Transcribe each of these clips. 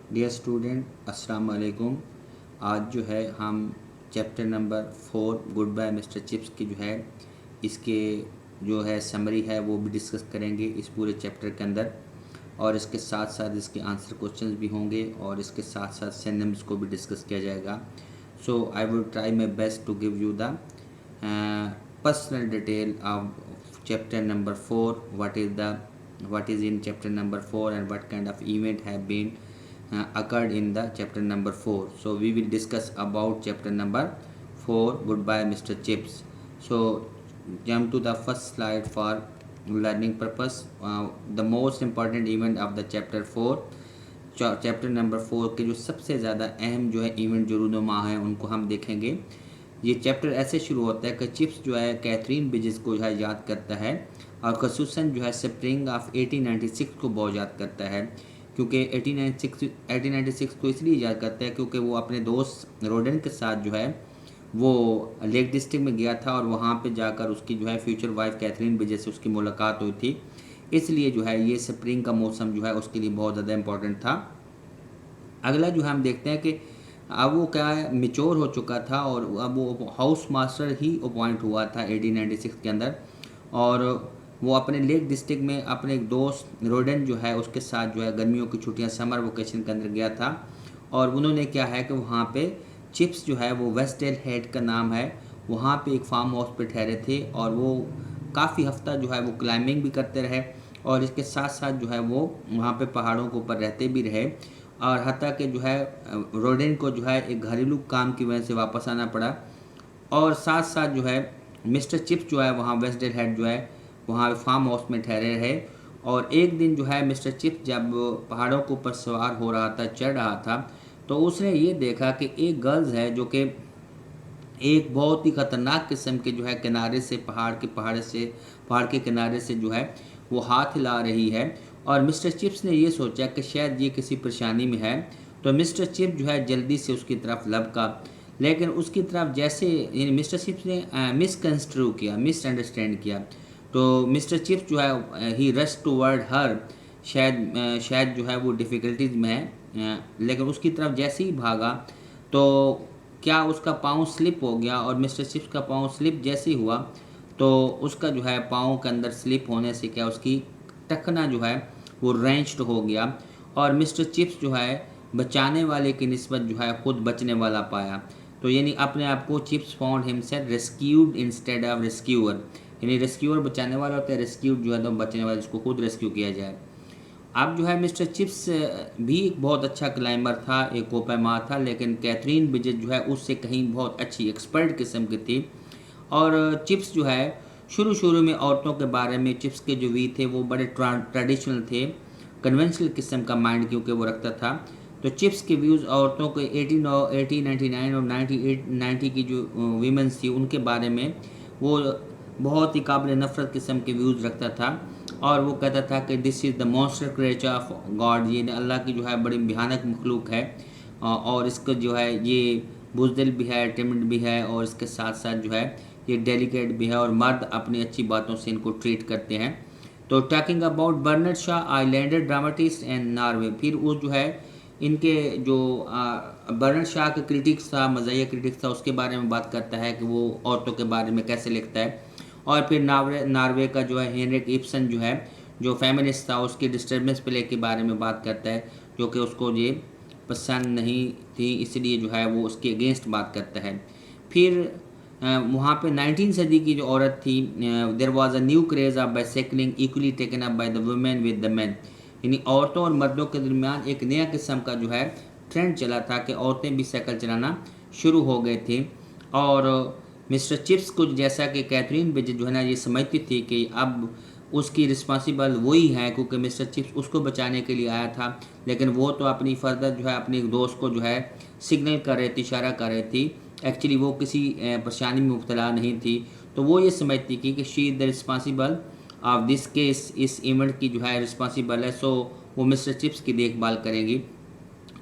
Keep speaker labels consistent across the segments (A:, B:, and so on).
A: Dear student अस्सलाम वालेकुम। आज जो है हम chapter number 4 goodbye mister Chips की जो है इसके जो है समरी है वो भी डिस्कस करेंगे इस पूरे चैप्टर के अंदर, और इसके साथ साथ इसके आंसर क्वेश्चंस भी होंगे और इसके साथ साथ सिनोनिम्स को भी डिस्कस किया जाएगा। So I will try my best to give you the personal detail of chapter number 4, what is in chapter number 4 and what kind of event have been occurred in the chapter number 4. So we will discuss about chapter number 4 goodbye Mr. Chips. So jump to the first slide for learning purpose. The most important event of the chapter 4, chapter number 4 के जो सबसे ज़्यादा अहम जो है event जो रूनुमा हैं उनको हम देखेंगे। ये चैप्टर ऐसे शुरू होता है कि चिप्स जो है कैथरीन ब्रिजेस को जो है याद करता है, और खसूसन जो है स्प्रिंग ऑफ 1896 को बहुत याद करता है। क्योंकि 1896 को इसलिए याद करता है क्योंकि वो अपने दोस्त रोडन के साथ जो है वो लेक डिस्ट्रिक्ट में गया था और वहाँ पे जाकर उसकी जो है फ्यूचर वाइफ कैथरीन ब्रिजेस से उसकी मुलाकात हुई थी। इसलिए जो है ये स्प्रिंग का मौसम जो है उसके लिए बहुत ज़्यादा इम्पोर्टेंट था। अगला जो है हम देखते हैं कि अब वो क्या है मेच्योर हो चुका था और अब वो हाउस मास्टर ही अपॉइंट हुआ था 1896 के अंदर, और वो अपने लेक डिस्ट्रिक्ट में अपने एक दोस्त रोडन जो है उसके साथ जो है गर्मियों की छुट्टियां समर वेकेशन के अंदर गया था। और उन्होंने क्या है कि वहाँ पे चिप्स जो है वो वेस्टडेल हेड का नाम है, वहाँ पे एक फार्म हाउस पे ठहरे थे और वो काफ़ी हफ्ता जो है वो क्लाइंबिंग भी करते रहे और इसके साथ साथ जो है वो वहाँ पे पहाड़ों के ऊपर रहते भी रहे, और हत्ता कि जो है रोडन को जो है एक घरेलू काम की वजह से वापस आना पड़ा। और साथ साथ जो है मिस्टर चिप्स जो है वहाँ वेस्टडेल हेड जो है वहाँ फार्म हाउस में ठहरे रहे। और एक दिन जो है मिस्टर चिप्स जब पहाड़ों के ऊपर सवार हो रहा था, चढ़ रहा था, तो उसने ये देखा कि एक गर्ल्स है जो कि एक बहुत ही ख़तरनाक किस्म के जो है किनारे से पहाड़ के किनारे से जो है वो हाथ हिला रही है। और मिस्टर चिप्स ने ये सोचा कि शायद ये किसी परेशानी में है, तो मिस्टर चिप्स जो है जल्दी से उसकी तरफ लपका, लेकिन उसकी तरफ जैसे यानी मिस्टर चिप्स ने मिसकंस्ट्रू किया, मिसअंडरस्टैंड किया, तो मिस्टर चिप्स जो है ही रश टूवर्ड हर, शायद जो है वो डिफ़िकल्टीज में है, लेकिन उसकी तरफ जैसे ही भागा तो क्या उसका पाँव स्लिप हो गया, और मिस्टर चिप्स का पाँव स्लिप जैसे ही हुआ तो उसका जो है पाँव के अंदर स्लिप होने से क्या उसकी टखना जो है वो रेंच्ड हो गया, और मिस्टर चिप्स जो है बचाने वाले की निस्बत जो है खुद बचने वाला पाया। तो यानी अपने आप को chips found himself rescued instead of rescuer, यानी रेस्क्यूअर बचाने वाला होता है, रेस्क्यूड जो है तो बचने वाला जिसको खुद रेस्क्यू किया जाए। अब जो है मिस्टर चिप्स भी एक बहुत अच्छा क्लाइंबर था, एक कोपैमार था, लेकिन कैथरीन ब्रिजेस जो है उससे कहीं बहुत अच्छी एक्सपर्ट किस्म की थी। और चिप्स जो है शुरू में औरतों के बारे में चिप्स के जो वी थे वो बड़े ट्रेडिशनल थे, कन्वेंशनल किस्म का माइंड क्योंकि वो रखता था। तो चिप्स के व्यूज़ औरतों के 1899 और 90 की जो वीमेंस थी उनके बारे में वो बहुत ही काबिल नफ़रत किस्म के व्यूज़ रखता था, और वो कहता था कि this is the monster creature of God, ये अल्लाह की जो है बड़ी भयानक मखलूक है, और इसका जो है ये बुज़दिल भी है, टिमिड भी है, और इसके साथ साथ जो है ये डेलिकेट भी है, और मर्द अपनी अच्छी बातों से इनको ट्रीट करते हैं। तो talking about Bernard Shah islander dramatist and Norway, फिर वो जो है इनके जो बर्नर्ड शाह के क्रिटिक्स था, मज़ाहिया क्रिटिक्स था, उसके बारे में बात करता है कि वो औरतों के बारे में कैसे लिखता है। और फिर नॉर्वे का जो है हेनरिक इब्सन जो है जो फेमिनिस्ट था उसकी डिस्टर्बेंस प्ले के बारे में बात करता है, जो कि उसको ये पसंद नहीं थी, इसलिए जो है वो उसके अगेंस्ट बात करता है। फिर वहाँ पे 19 सदी की जो औरत थी, there was a new craze of bicycling equally taken up by the women with the man, यानी औरतों और मर्दों के दरमियान एक नया किस्म का जो है ट्रेंड चला था कि औरतें भी साइकिल चलाना शुरू हो गए थे। और मिस्टर चिप्स को जैसा कि कैथरीन ब्रिजेस जो है ना ये समझती थी कि अब उसकी रिस्पॉन्सिबल वही है, क्योंकि मिस्टर चिप्स उसको बचाने के लिए आया था, लेकिन वो तो अपनी फर्दर जो है अपने दोस्त को जो है सिग्नल कर रही थी, इशारा कर रही थी, एक्चुअली वो किसी परेशानी में मुब्तला नहीं थी। तो वो ये समझती थी कि she is the responsible of this case, इस इवेंट की जो है रिस्पॉन्सिबल है, सो वो मिस्टर चिप्स की देखभाल करेंगी।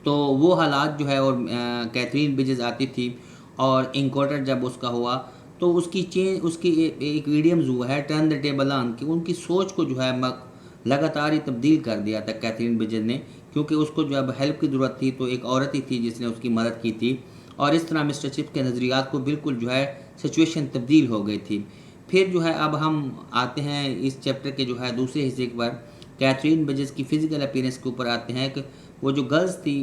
A: तो वो हालात जो है, और कैथरीन ब्रिजेस आती थी, और इनकाउंटर जब उसका हुआ तो उसकी एक वीडियम्स हुआ है टर्न द टेबल ऑन, कि उनकी सोच को जो है लगातार ही तब्दील कर दिया था कैथरीन ब्रिजेस ने, क्योंकि उसको जब हेल्प की ज़रूरत थी तो एक औरत ही थी जिसने उसकी मदद की थी, और इस तरह मिस्टर चिप्स के नज़रियात को बिल्कुल जो है सिचुएशन तब्दील हो गई थी। फिर जो है अब हम आते हैं इस चैप्टर के जो है दूसरे हिस्से पर, कैथरीन बिजेस की फ़िज़िकल अपीयरेंस के ऊपर आते हैं कि वो जो गर्ल्स थी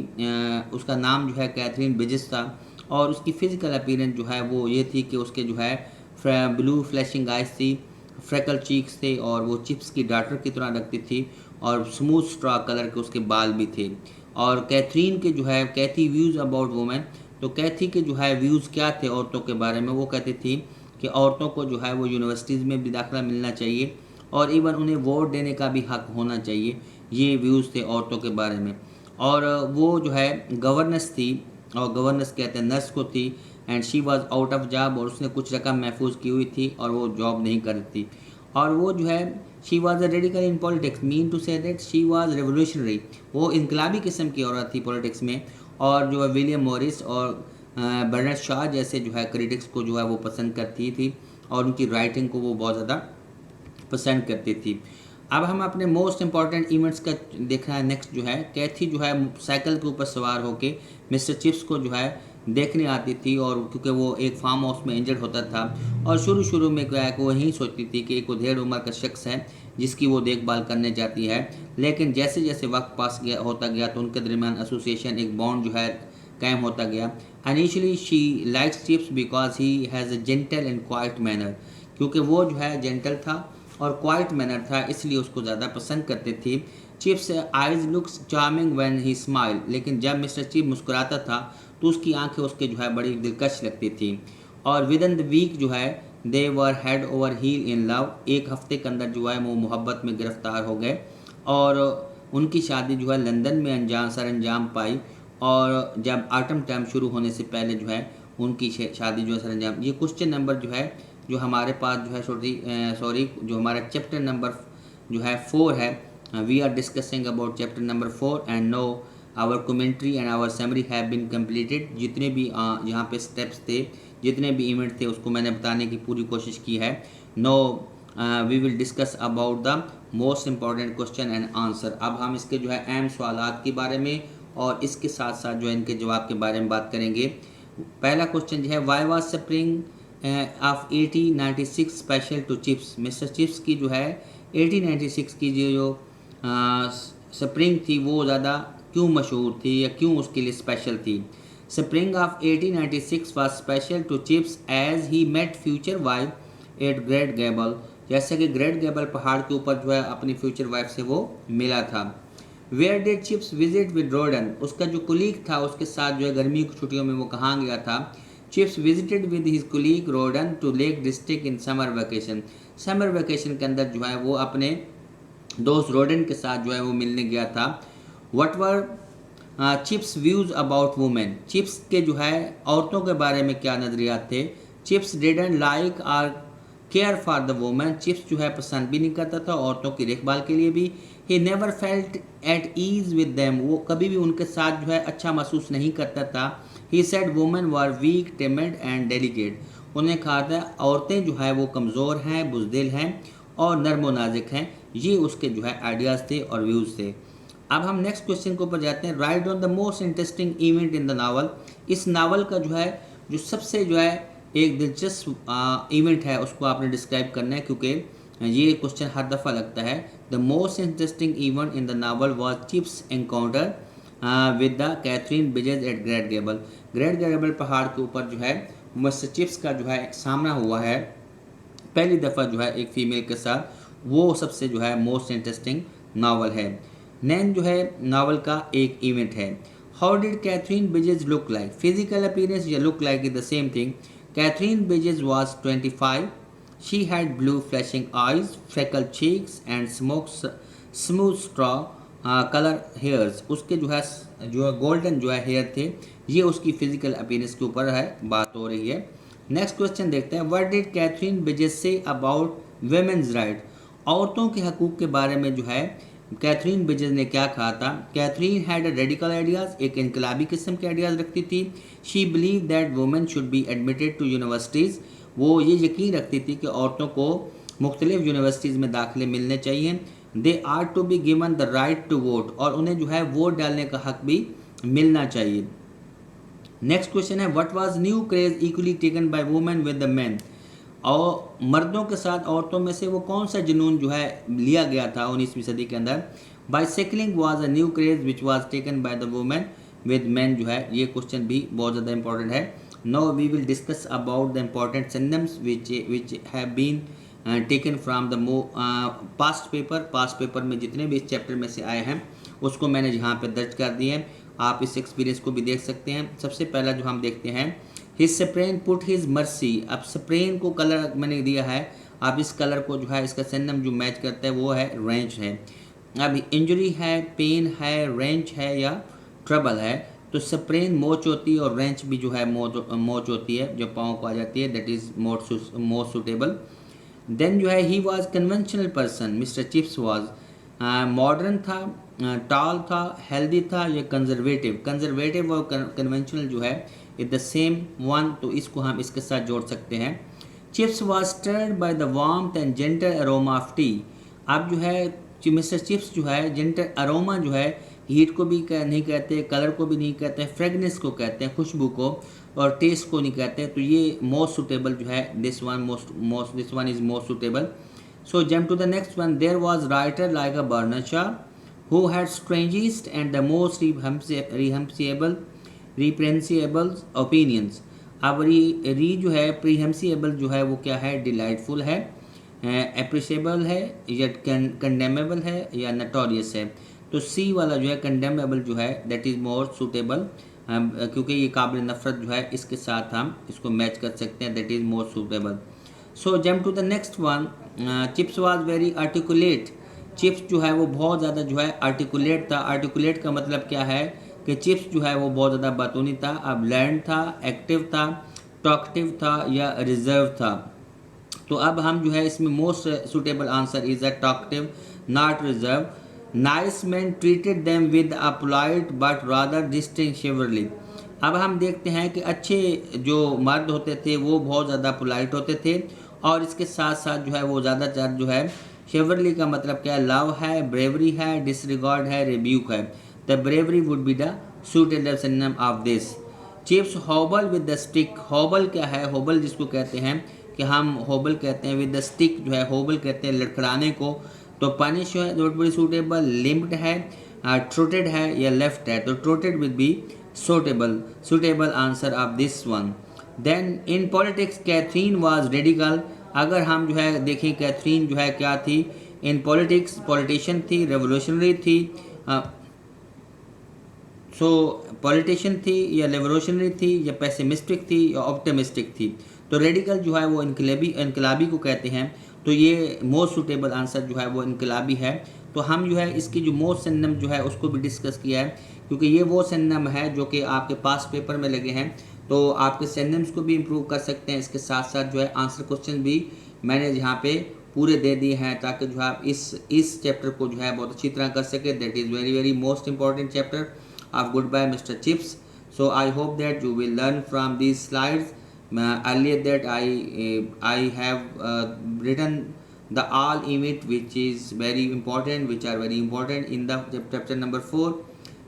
A: उसका नाम जो है कैथरीन बिजेस था, और उसकी फ़िज़िकल अपीयरेंस जो है वो ये थी कि उसके जो है ब्लू फ्लैशिंग आइज़ थी, फ्रेकल चीक्स थे, और वो चिप्स की डॉटर की तरह लगती थी, और स्मूथ स्ट्रॉ कलर के उसके बाल भी थे। और कैथरीन के जो है कैथी व्यूज़ अबाउट वुमेन, तो कैथी के जो है व्यूज़ क्या थे औरतों के बारे में, वो कहती थी कि औरतों को जो है वो यूनिवर्सिटीज़ में भी दाखिला मिलना चाहिए, और इवन उन्हें वोट देने का भी हक होना चाहिए। ये व्यूज़ थे औरतों के बारे में। और वो जो है गवर्नेंस थी, और गवर्नेंस कहते हैं नर्स को थी, and she was out of job, और उसने कुछ रकम महफूज की हुई थी और वो जॉब नहीं कर रही थी। और वो जो है she was a radical in politics, mean to say that she was revolutionary, वो इनकलाबी किस्म की औरत थी पॉलिटिक्स में। और जो है विलियम मॉरिस और बर्नार्ड शॉ जैसे जो है क्रिटिक्स को जो है वो पसंद करती थी, और उनकी राइटिंग को वो बहुत ज़्यादा पसंद करती थी। अब हम अपने मोस्ट इंपॉर्टेंट इवेंट्स का देखना है। नेक्स्ट जो है कैथी जो है साइकिल के ऊपर सवार होके मिस्टर चिप्स को जो है देखने आती थी, और क्योंकि वो एक फार्म हाउस में इंजर्ड होता था, और शुरू में क्या है कि वो यही सोचती थी कि एक उधेड़ उम्र का शख्स है जिसकी वो देखभाल करने जाती है। लेकिन जैसे जैसे वक्त पास होता गया तो उनके दरमियान एसोसिएशन, एक बॉन्ड जो है कायम होता गया। Initially she likes chips because he has a gentle and quite manner, क्योंकि वो जो है जेंटल था और क्वाइट मैनर था, इसलिए उसको ज़्यादा पसंद करते थे। Chips eyes looks charming when he smile, लेकिन जब मिस्टर चिप मुस्कुराता था तो उसकी आंखें उसके जो है बड़ी दिलकश लगती थी। और विद इन द वीक जो है they were head over heel in love, एक हफ्ते के अंदर जो है वो मोहब्बत में गिरफ्तार हो गए, और उनकी शादी जो है लंदन में सर अंजाम पाई। और जब ऑटम टर्म शुरू होने से पहले जो है उनकी शादी जो है सर अंजाम, ये क्वेश्चन नंबर जो है जो हमारे पास जो है सॉरी जो हमारा चैप्टर नंबर जो है 4 है, we are discussing about chapter number 4 and now our commentary and our summary have been completed. जितने भी यहाँ पे स्टेप्स थे, जितने भी इवेंट थे, उसको मैंने बताने की पूरी कोशिश की है। Now we will discuss about the most important question and answer. अब हम इसके जो है अहम सवालात के बारे में और इसके साथ साथ जो है इनके जवाब के बारे में बात करेंगे। पहला क्वेश्चन जो है why was spring of 1896 special to Chips, mister Chips की जो है 1896 की जो स्प्रिंग थी वो ज़्यादा क्यों मशहूर थी या क्यों उसके लिए स्पेशल थी। Spring of 1896 was special to Chips as he met future wife at Great Gable, जैसे कि ग्रेट गैबल पहाड़ के ऊपर जो है अपनी फ्यूचर वाइफ से वो मिला था। Where did Chips visit with Rowden, उसका जो कुलीग था उसके साथ जो है गर्मी की छुट्टियों में वो कहाँ गया था। Chips visited with his colleague Rowden to Lake District in summer vacation, summer vacation के अंदर जो है वो अपने दोस्त रोडन के साथ जो है वो मिलने गया था। What were chips views about women, chips के जो है औरतों के बारे में क्या नज़रियात थे। Chips didn't like or care for the women, Chips जो है पसंद भी नहीं करता था औरतों की देखभाल के लिए भी। He never felt at ease with them, वो कभी भी उनके साथ जो है अच्छा महसूस नहीं करता था। He said women were weak timid and delicate, उन्हें कहा था औरतें जो है वो कमज़ोर हैं, बुज़दिल हैं और नर्म व नाजुक हैं। ये उसके जो है आइडियाज़ थे और व्यूज़ थे। अब हम नेक्स्ट क्वेश्चन के ऊपर जाते हैं। Right on the most interesting event in the novel, इस नावल का जो है जो सबसे जो है एक दिलचस्प इवेंट है उसको आपने डिस्क्राइब करना है, क्योंकि ये क्वेश्चन हर दफ़ा लगता है। The most interesting event in the novel was Chips encounter with the Katherine Bridges at Great Gable, Great Gable पहाड़ के ऊपर जो है मिस्टर चिप्स का जो है सामना हुआ है पहली दफ़ा जो है एक फ़ीमेल के साथ, वो सबसे जो है मोस्ट इंटरेस्टिंग नावल है। नेम जो है नावल का एक इवेंट है। How did Katherine Bridges look like, physical appearance या look like is the same thing. Katherine Bridges was 25, she had blue flashing eyes, freckle cheeks and smooth straw colour hairs, उसके जो है golden जो है hair थे। ये उसकी physical appearance के ऊपर है बात हो रही है। नेक्स्ट क्वेश्चन देखते हैं। What did Katherine बिजेस say about women's right, औरतों के हकूक़ के बारे में जो है कैथरीन बिजेस ने क्या कहा था। कैथरीन हैड रेडिकल आइडियाज़, एक इनकलाबी किस्म के आइडियाज़ रखती थी। She believe that women should be admitted to universities, वो ये यकीन रखती थी कि औरतों को मुख्तलिफ यूनिवर्सिटीज़ में दाखिले मिलने चाहिए। They are to be given the right to vote, और उन्हें जो है वोट डालने का हक भी मिलना चाहिए। नेक्स्ट क्वेश्चन है what was new craze equally taken by women with the main, और मर्दों के साथ औरतों में से वो कौन सा जुनून जो है लिया गया था 19वीं सदी के अंदर। Bicycling was a new craze which was taken by the women with men, जो है ये क्वेश्चन भी बहुत ज़्यादा इंपॉर्टेंट है। Now we will discuss about the important synonyms which have been taken from the past paper में जितने भी इस चैप्टर में से आए हैं उसको मैंने यहाँ पे दर्ज कर दिए हैं, आप इस एक्सपीरियंस को भी देख सकते हैं। सबसे पहला जो हम देखते हैं his sprain put his mercy, अब स्प्रेन को कलर मैंने दिया है, अब इस कलर को जो है इसका सिनोनिम जो मैच करता है वो है रेंच है। अब इंजरी है, पेन है, रेंच है या ट्रबल है, तो स्प्रेन मोच होती है और रेंच भी जो है मोच होती है जो पाँव को आ जाती है, that is more suitable. Then जो है he was conventional person, mister Chips was modern था, टॉल था, हेल्दी था या कंजर्वेटिव और कन्वेंशनल जो है इज द सेम वन, तो इसको हम इसके साथ जोड़ सकते हैं। Chips was stirred by the warmth and gentle aroma of tea, अब जो है मिस्टर चिप्स जो है जेंटल अरोमा जो है हीट को भी नहीं कहते, कलर को भी नहीं कहते, फ्रेगनेंस को कहते हैं, खुशबू को, और टेस्ट को नहीं कहते, तो ये मोस्ट सुटेबल जो है this one is most suitable. So jump to the next one, there was writer like a Bernard Shaw who had strangest and the most reprehensible opinions, अब री जो है प्रीहेंसिएबल जो है वो क्या है, डिलाइटफुल है, एप्रिशिएबल है या कंडेमेबल है या नटोरियस है, तो सी वाला जो है कंडेमेबल जो है दैट इज़ मोर सूटेबल, क्योंकि ये काबिल नफ़रत जो है इसके साथ हम इसको मैच कर सकते हैं, that is more suitable. So jump to the next one, Chips was very articulate, Chips जो है वो बहुत ज़्यादा जो है आर्टिकुलेट था, आर्टिकुलेट का मतलब क्या है कि चिप्स जो है वो बहुत ज़्यादा बातूनी था, अब लर्न था, एक्टिव था, टॉकटिव था या रिजर्व था, तो अब हम जो है इसमें most suitable answer is a talkative not reserve. Nice man treated them with a polite but rather distinctively, अब हम देखते हैं कि अच्छे जो मर्द होते थे वो बहुत ज़्यादा पोलाइट होते थे और इसके साथ साथ जो है वो ज़्यादातर जो है शेवरली का मतलब क्या है, लव है, ब्रेवरी है, डिसरिगार्ड है, रिब्यूक है, the bravery would be the suitable synonym of this. Chips hobble with the stick, hobble क्या है, हॉबल जिसको कहते हैं कि हम होबल कहते हैं, विद द स्टिक जो है होबल कहते हैं लड़खड़ाने को, तो पनिश है नॉट वेरी सूटेबल, लिम्प्ड है, ट्रोटेड है या लेफ्ट है, तो trotted with be suitable answer of this one. Then in politics Katherine was radical, अगर हम जो है देखें कैथरीन जो है क्या थी, इन पॉलिटिक्स पॉलिटिशियन थी, रेवोल्यूशनरी थी, सो पॉलिटिशियन थी या रेवोल्यूशनरी थी या पेसिमिस्टिक थी या ऑप्टिमिस्टिक थी, तो रेडिकल जो है वो इनकलाबी को कहते हैं, तो ये मोस्ट सूटेबल आंसर जो है वो इनकलाबी है। तो हम जो है इसकी जो मोस्ट सिनोनिम जो है उसको भी डिस्कस किया है, क्योंकि ये वो सिनोनिम है जो कि आपके पास पेपर में लगे हैं, तो आपके सिनोनिम्स को भी इम्प्रूव कर सकते हैं, इसके साथ साथ जो है आंसर क्वेश्चन भी मैंने यहाँ पे पूरे दे दिए हैं ताकि जो है आप इस चैप्टर को जो है बहुत अच्छी तरह कर सके, that is very very most important chapter of Goodbye Mr. Chips. So I hope that you will learn from these slides. Earlier that I have written the all event which is very important, which are very important in the chapter number 4,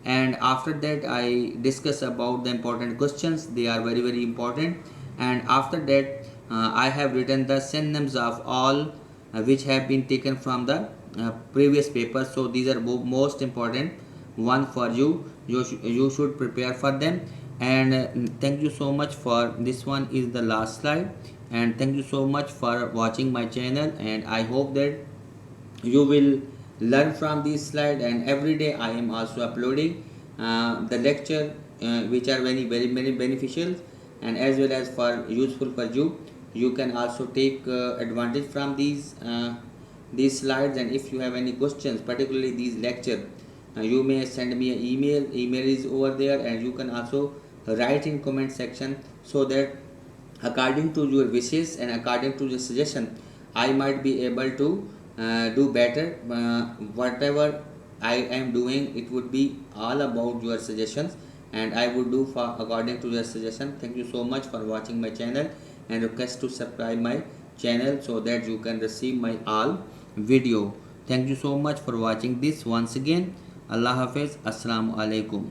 A: and after that I discuss about the important questions, they are very very important, and after that I have written the synonyms of all which have been taken from the previous paper, so these are most important one for you. You should prepare for them, and thank you so much for this one is the last slide, and thank you so much for watching my channel, and I hope that you will learn from this slide, and every day I am also uploading the lecture which are very very very beneficial and as well as for useful for you. You can also take advantage from these slides, and if you have any questions particularly these lecture, you may send me an email is over there, and you can also write in comment section, so that according to your wishes and according to your suggestion I might be able to do better. Whatever I am doing, it would be all about your suggestions, and I would do for according to your suggestion. Thank you so much for watching my channel, and request to subscribe my channel so that you can receive my all video. Thank you so much for watching this once again. अल्लाह हाफिज़, अस्सलाम वालेकुम।